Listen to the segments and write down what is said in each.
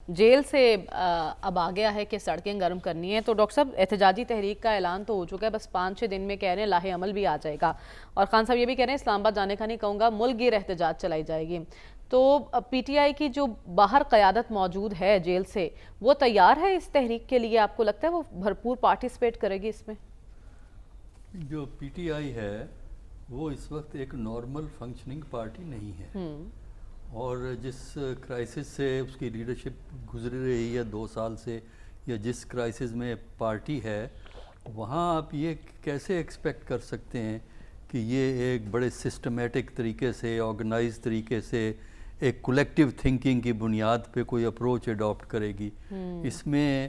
Jail سے اب آ گیا ہے کہ سڑکیں گرم کرنی ہیں، تو ڈاکٹر صاحب احتجاجی تحریک کا اعلان تو ہو چکا ہے، بس 5-6 دن میں کہہ رہے ہیں لاہے عمل بھی آ جائے گا، اور خان صاحب یہ بھی کہہ رہے ہیں اسلام آباد جانے کا نہیں کہوں گا، ملک گیر احتجاج چلائی جائے گی۔ تو پی ٹی آئی کی جو باہر قیادت موجود ہے جیل سے، وہ تیار ہے اس تحریک کے لیے؟ آپ کو لگتا ہے وہ بھرپور پارٹیسپیٹ کرے گی اس میں؟ جو پی ٹی آئی ہے وہ اس وقت ایک نارمل فنکشننگ پارٹی نہیں ہے، اور جس کرائسس سے اس کی لیڈرشپ گزر رہی ہے 2 سال سے، یا جس کرائسس میں پارٹی ہے، وہاں آپ یہ کیسے ایکسپیکٹ کر سکتے ہیں کہ یہ ایک بڑے سسٹمیٹک طریقے سے، آرگنائز طریقے سے، ایک کولیکٹیو تھنکنگ کی بنیاد پہ کوئی اپروچ اڈاپٹ کرے گی؟ اس میں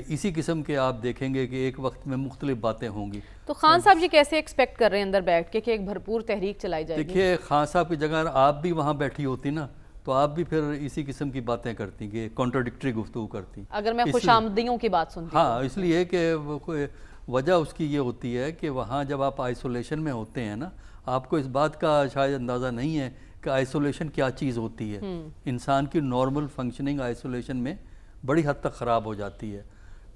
اسی قسم کے آپ دیکھیں گے کہ ایک وقت میں مختلف باتیں ہوں گی۔ تو خان صاحب جی کیسے ایکسپیکٹ کر رہے ہیں اندر بیٹھ کے کہ ایک بھرپور تحریک چلائی جائے گی؟ دیکھیے، خان صاحب کی جگہ آپ بھی وہاں بیٹھی ہوتی نا، تو آپ بھی پھر اسی قسم کی باتیں کرتی کہ کانٹراڈکٹری گفتگو کرتی، اگر میں خوش آمدیوں کی بات سنتی۔ ہاں، اس لیے کہ وجہ اس کی یہ ہوتی ہے کہ وہاں جب آپ آئسولیشن میں ہوتے ہیں نا، آپ کو اس بات کا شاید اندازہ نہیں ہے کہ آئسولیشن کیا چیز ہوتی ہے۔ انسان کی نارمل فنکشننگ آئسولیشن میں بڑی حد تک خراب ہو جاتی ہے۔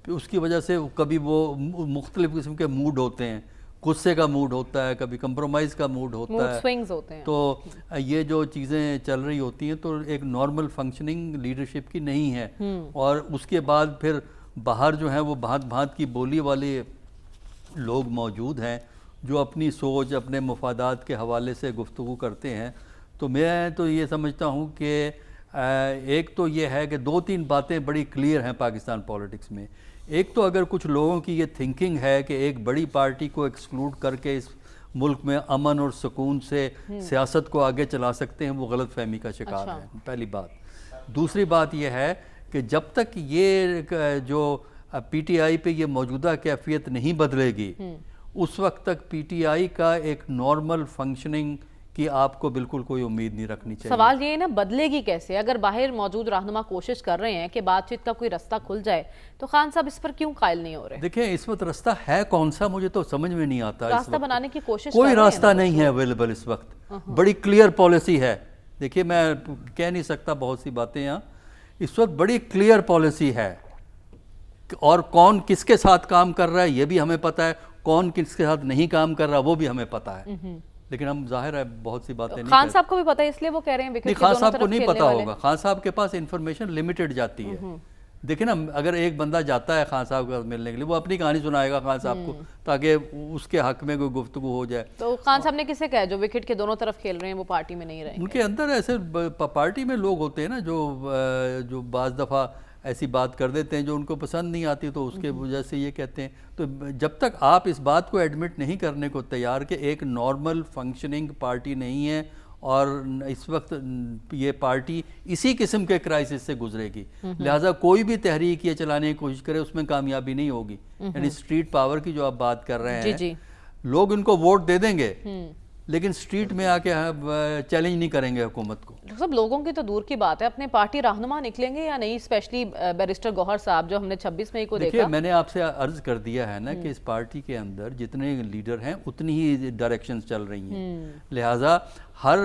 اس کی وجہ سے کبھی وہ مختلف قسم کے موڈ ہوتے ہیں، غصے کا موڈ ہوتا ہے، کبھی کمپرومائز کا موڈ ہوتا ہے، سوئنگز ہوتے ہیں۔ تو یہ جو چیزیں چل رہی ہوتی ہیں تو ایک نارمل فنکشننگ لیڈرشپ کی نہیں ہے۔ اور اس کے بعد پھر باہر جو ہیں وہ بھانت بھانت کی بولی والے لوگ موجود ہیں جو اپنی سوچ، اپنے مفادات کے حوالے سے گفتگو کرتے ہیں۔ تو میں تو یہ سمجھتا ہوں کہ ایک تو یہ ہے کہ 2-3 باتیں بڑی کلیئر ہیں پاکستان پولیٹکس میں۔ ایک تو اگر کچھ لوگوں کی یہ تھنکنگ ہے کہ ایک بڑی پارٹی کو ایکسکلوڈ کر کے اس ملک میں امن اور سکون سے سیاست کو آگے چلا سکتے ہیں، وہ غلط فہمی کا شکار ہے، پہلی بات۔ دوسری بات یہ ہے کہ جب تک یہ جو پی ٹی آئی پہ یہ موجودہ کیفیت نہیں بدلے گی، اس وقت تک پی ٹی آئی کا ایک نارمل فنکشننگ کی آپ کو بالکل کوئی امید نہیں رکھنی چاہیے۔ سوال یہ ہے نا، بدلے گی کیسے؟ اگر باہر موجود رہنما کوشش کر رہے ہیں کہ بات چیت کا کوئی رستہ کھل جائے، تو خان صاحب اس پر کیوں قائل نہیں ہو رہے؟ دیکھیں، اس وقت راستہ ہے کون سا، مجھے تو سمجھ میں نہیں آتا۔ راستہ بنانے کی کوشش کوئی راستہ نہیں ہے اویلیبل اس وقت، بڑی کلیئر پالیسی ہے۔ دیکھیے، میں کہہ نہیں سکتا بہت سی باتیں یہاں، اس وقت بڑی کلیئر پالیسی ہے، اور کون کس کے ساتھ کام کر رہا ہے یہ بھی ہمیں پتہ ہے، کون کس کے ساتھ نہیں کام کر رہا وہ بھی ہمیں پتہ ہے، لیکن ہم ظاہر ہے بہت سی باتیں نہیں خان صاحب کو بھی پتہ ہے، اس لیے وہ کہہ رہے ہیں نہیں، خان صاحب کو نہیں پتہ ہوگا، خان صاحب کے پاس انفارمیشن لمیٹڈ جاتی ہے۔ دیکھیں نا، اگر ایک بندہ جاتا ہے خان صاحب کو ملنے کے لیے، وہ اپنی کہانی سنائے گا خان صاحب کو تاکہ اس کے حق میں کوئی گفتگو ہو جائے۔ تو خان صاحب نے کسے کہا جو وکٹ کے دونوں طرف کھیل رہے ہیں وہ پارٹی میں نہیں رہیں گے؟ ان کے اندر ایسے پارٹی میں لوگ ہوتے ہیں نا جو بعض دفعہ ایسی بات کر دیتے ہیں جو ان کو پسند نہیں آتی، تو اس کے وجہ سے یہ کہتے ہیں۔ تو جب تک آپ اس بات کو ایڈمٹ نہیں کرنے کو تیار کہ ایک نارمل فنکشننگ پارٹی نہیں ہے، اور اس وقت یہ پارٹی اسی قسم کے کرائسس سے گزرے گی، لہٰذا کوئی بھی تحریک یہ چلانے کی کوشش کرے اس میں کامیابی نہیں ہوگی۔ یعنی اسٹریٹ پاور کی جو آپ بات کر رہے ہیں، لوگ ان کو ووٹ دے دیں گے لیکن اسٹریٹ میں آ کے چیلنج نہیں کریں گے حکومت کو۔ سب لوگوں کی تو دور کی بات ہے، اپنے پارٹی رہنما نکلیں گے یا نہیں؟ اسپیشلی بیرسٹر گوہر صاحب جو ہم نے 26 مئی کو دیکھا۔ دیکھیے، میں نے آپ سے عرض کر دیا ہے نا کہ اس پارٹی کے اندر جتنے لیڈر ہیں اتنی ہی ڈائریکشنز چل رہی ہیں، لہٰذا ہر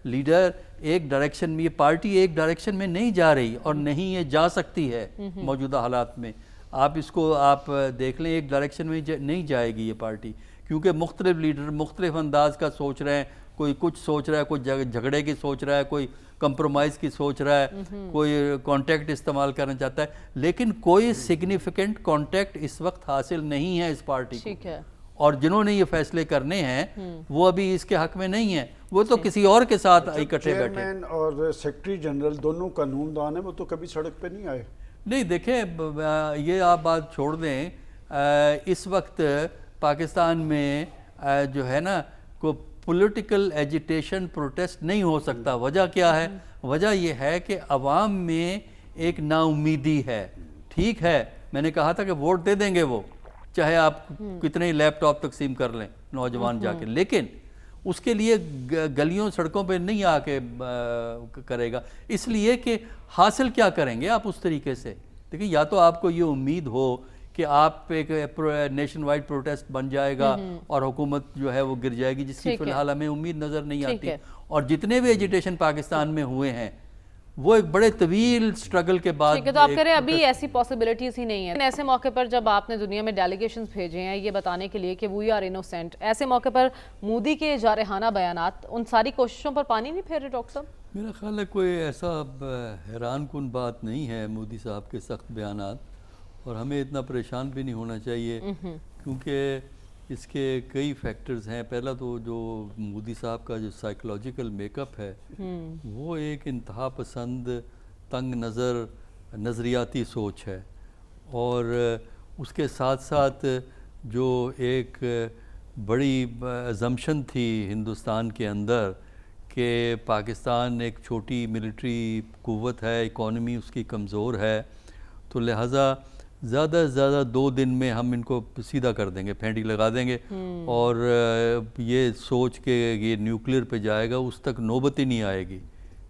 لیڈر ایک ڈائریکشن میں، یہ پارٹی ایک ڈائریکشن میں نہیں جا رہی، اور نہیں یہ جا سکتی ہے موجودہ حالات میں۔ آپ اس کو آپ دیکھ لیں، ایک ڈائریکشن میں نہیں جائے گی یہ پارٹی، کیونکہ مختلف لیڈر مختلف انداز کا سوچ رہے ہیں، کوئی کچھ سوچ رہا ہے، کوئی جھگڑے کی سوچ رہا ہے، کوئی کمپرومائز کی سوچ رہا ہے، کوئی کانٹیکٹ استعمال کرنا چاہتا ہے، لیکن کوئی سگنیفیکنٹ کانٹیکٹ اس وقت حاصل نہیں ہے اس پارٹی کو۔ اور جنہوں نے یہ فیصلے کرنے ہیں وہ ابھی اس کے حق میں نہیں ہیں، وہ تو کسی اور کے ساتھ اکٹھے بیٹھے۔ چیئرمین اور سیکرٹری جنرل دونوں قانون دان ہیں، وہ تو کبھی سڑک پہ نہیں آئے۔ نہیں، دیکھیں، یہ آپ بات چھوڑ دیں، اس وقت پاکستان میں جو ہے نا کوئی پولیٹیکل ایجیٹیشن پروٹیسٹ نہیں ہو سکتا۔ وجہ کیا ہے؟ وجہ یہ ہے کہ عوام میں ایک نا امیدی ہے۔ ٹھیک ہے، میں نے کہا تھا کہ ووٹ دے دیں گے وہ، چاہے آپ کتنے لیپ ٹاپ تقسیم کر لیں نوجوان جا کے، لیکن اس کے لیے گلیوں سڑکوں پہ نہیں آ کے کرے گا، اس لیے کہ حاصل کیا کریں گے آپ اس طریقے سے؟ دیکھیں، یا تو آپ کو یہ امید ہو کہ آپ ایک نیشن وائڈ پروٹیسٹ بن جائے گا اور حکومت جو ہے وہ گر جائے گی، جس کی فی الحال ہمیں امید نظر نہیں آتی۔ اور جتنے بھی ایجیٹیشن پاکستان میں ہوئے ہیں وہ ایک بڑے طویل سٹرگل کے بعد ٹھیک ہے، تو آپ کہہ رہے ہیں ابھی ایسی پاسبلٹیز ہی نہیں ہیں. ایسے موقع پر جب آپ نے دنیا میں ڈیلیگیشنز بھیجے ہیں یہ بتانے کے لیے کہ وی آر انوسینٹ، ایسے موقع پر مودی کے جارحانہ بیانات ان ساری کوششوں پر پانی نہیں پھیر رہے ڈاکٹر صاحب؟ میرا خیال ہے کوئی ایسا حیران کن بات نہیں ہے مودی صاحب کے سخت بیانات، اور ہمیں اتنا پریشان بھی نہیں ہونا چاہیے کیونکہ اس کے کئی فیکٹرز ہیں. پہلا تو جو مودی صاحب کا جو سائیکولوجیکل میک اپ ہے وہ ایک انتہا پسند، تنگ نظر، نظریاتی سوچ ہے، اور اس کے ساتھ ساتھ جو ایک بڑی ازمپشن تھی ہندوستان کے اندر کہ پاکستان ایک چھوٹی ملٹری قوت ہے، اکانومی اس کی کمزور ہے، تو لہٰذا زیادہ سے زیادہ 2 دن میں ہم ان کو سیدھا کر دیں گے، پھینٹی لگا دیں گے، اور یہ سوچ کے یہ نیوکلیر پہ جائے گا اس تک نوبت ہی نہیں آئے گی.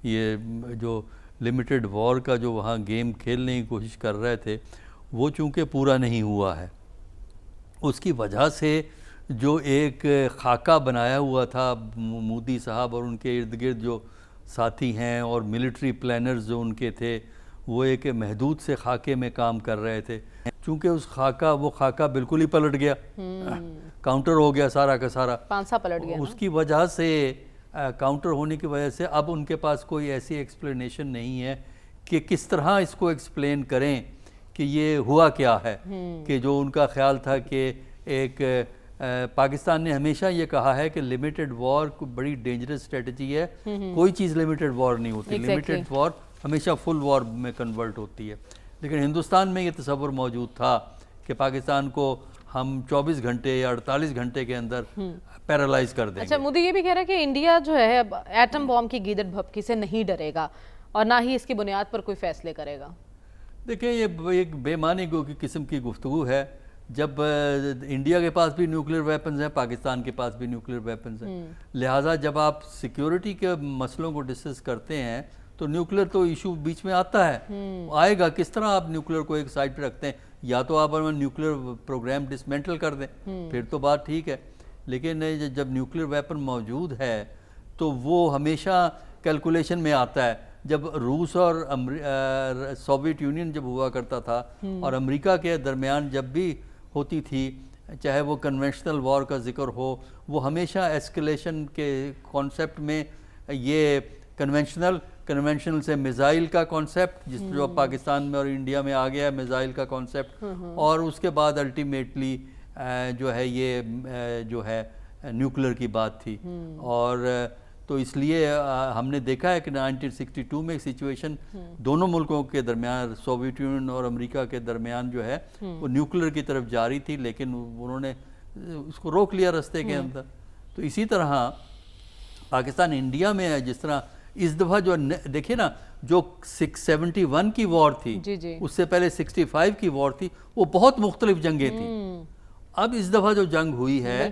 یہ جو لمیٹڈ وار کا جو وہاں گیم کھیلنے کی کوشش کر رہے تھے وہ چونکہ پورا نہیں ہوا ہے، اس کی وجہ سے جو ایک خاکہ بنایا ہوا تھا مودی صاحب اور ان کے ارد گرد جو ساتھی ہیں اور ملٹری پلانرز جو ان کے تھے وہ ایک محدود سے خاکے میں کام کر رہے تھے. چونکہ وہ خاکہ بالکل ہی پلٹ گیا، کاؤنٹر ہو گیا سارا کا سارا، پانسا پلٹ گیا. اس کی وجہ سے کاؤنٹر ہونے کی وجہ سے اب ان کے پاس کوئی ایسی ایکسپلینیشن نہیں ہے کہ کس طرح اس کو ایکسپلین کریں کہ یہ ہوا کیا ہے. کہ جو ان کا خیال تھا کہ ایک پاکستان نے ہمیشہ یہ کہا ہے کہ لمیٹڈ وار بڑی ڈینجرس اسٹریٹجی ہے، کوئی چیز لمیٹڈ وار نہیں ہوتی، لمیٹڈ وار ہمیشہ فل وار میں کنورٹ ہوتی ہے. لیکن ہندوستان میں یہ تصور موجود تھا کہ پاکستان کو ہم 24 گھنٹے یا 48 گھنٹے کے اندر پیرالائز کر دیں گے. اچھا، مودی یہ بھی کہہ رہا ہے کہ انڈیا جو ہے ایٹم بام کی گیدڑ بھپکی سے نہیں ڈرے گا اور نہ ہی اس کی بنیاد پر کوئی فیصلے کرے گا. دیکھیں یہ ایک بے معنی قسم کی گفتگو ہے. جب انڈیا کے پاس بھی نیوکلیر ویپنز ہیں، پاکستان کے پاس بھی نیوکلیر ویپنز ہیں، لہٰذا جب آپ سیکیورٹی کے مسئلوں کو ڈسکس کرتے ہیں تو نیوکلیر تو ایشو بیچ میں آتا ہے. آئے گا کس طرح آپ نیوکلیر کو ایک سائڈ پہ رکھتے ہیں؟ یا تو آپ نیوکلیر پروگرام ڈسمینٹل کر دیں، پھر تو بات ٹھیک ہے. لیکن جب نیوکلیر ویپن موجود ہے تو وہ ہمیشہ کیلکولیشن میں آتا ہے. جب روس اور سوویت یونین جب ہوا کرتا تھا اور امریکہ کے درمیان جب بھی ہوتی تھی، چاہے وہ کنونشنل وار کا ذکر ہو، وہ ہمیشہ ایسکلیشن کے کانسیپٹ میں یہ کنونشنل سے میزائل کا کانسیپٹ جس جو پاکستان میں اور انڈیا میں آ گیا ہے، میزائل کا کانسیپٹ، اور اس کے بعد الٹیمیٹلی جو ہے یہ جو ہے نیوکلیر کی بات تھی. اور تو اس لیے ہم نے دیکھا ہے کہ 1962 میں سچویشن دونوں ملکوں کے درمیان، سوویت یونین اور امریکہ کے درمیان جو ہے وہ نیوکلیر کی طرف جاری تھی، لیکن انہوں نے اس کو روک لیا رستے کے اندر. تو اسی طرح پاکستان انڈیا میں ہے، جس طرح اس دفعہ جو دیکھیں نا، جو 71 کی وار تھی، اس سے پہلے 65 کی وار تھی، وہ بہت مختلف جنگیں تھیں. اب اس دفعہ جو جنگ ہوئی ہے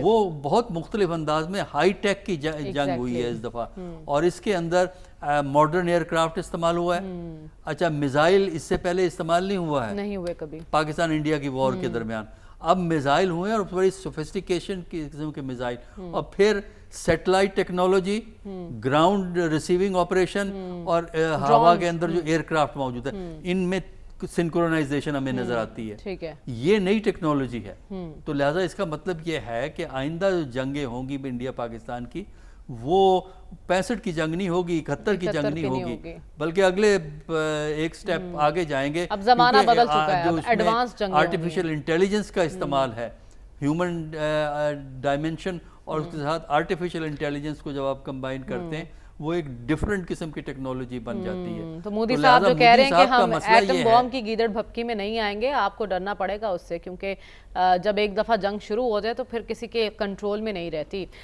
وہ بہت مختلف انداز میں ہائی ٹیک کی جنگ ہوئی ہے اس دفعہ، اور اس کے اندر ماڈرن ایئر کرافٹ استعمال ہوا ہے. اچھا، میزائل اس سے پہلے استعمال نہیں ہوا ہے، نہیں ہوئے کبھی پاکستان انڈیا کی وار کے درمیان. اب میزائل ہوئے اور بڑی سوفسٹیکیشن کی قسم کے میزائل، اور پھر satellite technology, ground receiving operation, اور ہوا کے اندر جو ایئر کرافٹ موجود ہے، ان میں سنکرونائزیشن ہمیں نظر آتی ہے. یہ نئی ٹیکنالوجی ہے. تو لہٰذا اس کا مطلب یہ ہے کہ آئندہ جو جنگیں ہوں گی انڈیا پاکستان کی، وہ 65 کی جنگ نہیں ہوگی، 71 کی جنگ نہیں ہوگی، بلکہ اگلے ایک سٹیپ آگے جائیں گے. اب زمانہ بدل چکا ہے، اب ایڈوانس جنگ، آرٹیفیشل انٹیلیجنس کا استعمال ہے، ہیومن ڈائمنشن اور اس کے ساتھ آرٹیفیشل انٹیلیجنس کو جب آپ کمبائن کرتے ہیں وہ ایک ڈیفرنٹ قسم کی ٹیکنالوجی بن جاتی ہے. تو مودی صاحب جو کہہ رہے ہیں کہ ہم ایٹم بام کی گیدڑ بھپکی میں نہیں آئیں گے، آپ کو ڈرنا پڑے گا اس سے، کیونکہ جب ایک دفعہ جنگ شروع ہو جائے تو پھر کسی کے کنٹرول میں نہیں رہتی.